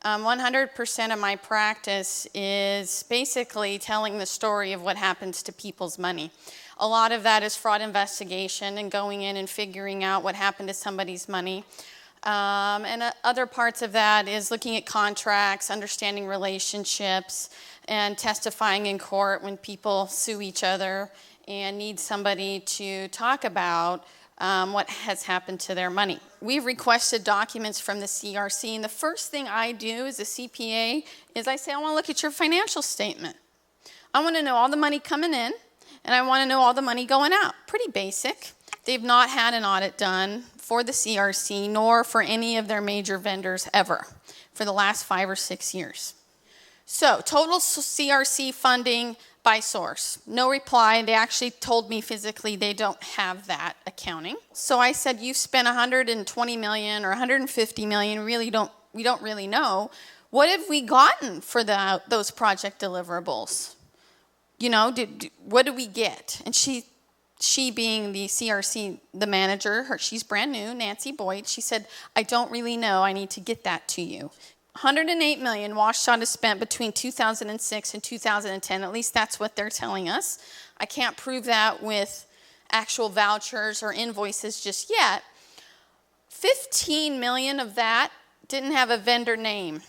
100% of my practice is basically telling the story of what happens to people's money. A lot of that is fraud investigation and going in and figuring out what happened to somebody's money. And other parts of that is looking at contracts, understanding relationships, and testifying in court when people sue each other and need somebody to talk about what has happened to their money. We've requested documents from the CRC, and the first thing I do as a CPA is I say, I want to look at your financial statement. I want to know all the money coming in, and I want to know all the money going out. Pretty basic. They've not had an audit done for the CRC, nor for any of their major vendors ever, for the last 5 or 6 years. So, total CRC funding by source. No reply. They actually told me physically they don't have that accounting. So I said, you've spent $120 million or $150 million. We don't really know. What have we gotten for those project deliverables? You know, what do we get? And she being the CRC, the manager, she's brand new, Nancy Boyd, she said, I don't really know. I need to get that to you. $108 million Washshot has spent between 2006 and 2010. At least that's what they're telling us. I can't prove that with actual vouchers or invoices just yet. 15 million of that didn't have a vendor name.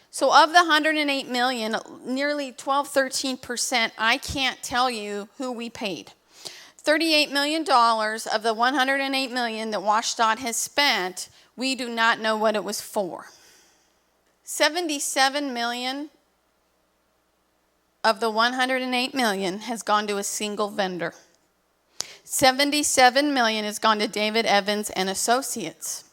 So of the 108 million, nearly 12-13%, I can't tell you who we paid. $38 million of the 108 million that Washshot has spent, we do not know what it was for. 77 million of the 108 million has gone to a single vendor. 77 million has gone to David Evans and Associates.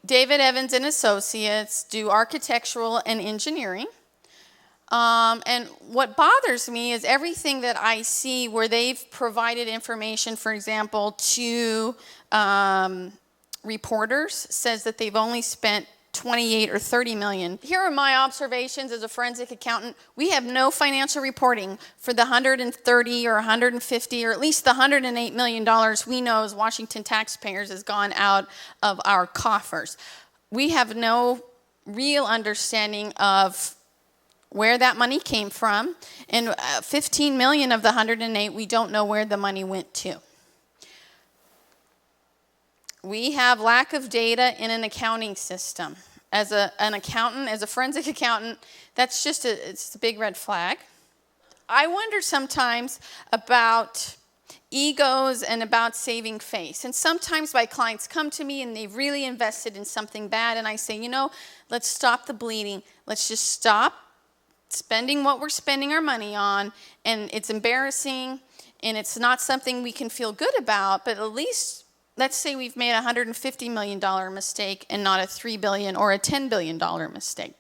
David Evans and Associates do architectural and engineering. And what bothers me is everything that I see where they've provided information, for example, to reporters, says that they've only spent 28 or 30 million. Here are my observations as a forensic accountant. We have no financial reporting for the 130 or 150 or at least the $108 million we know as Washington taxpayers has gone out of our coffers. We have no real understanding of where that money came from, and 15 million of the 108, we don't know where the money went to. We have lack of data in an accounting system. As an accountant, as a forensic accountant, that's just it's a big red flag. I wonder sometimes about egos and about saving face. And sometimes my clients come to me and they've really invested in something bad, and I say, you know, let's stop the bleeding. Let's just stop spending what we're spending our money on, and it's embarrassing, and it's not something we can feel good about, but at least let's say we've made a $150 million mistake and not a $3 billion or a $10 billion mistake.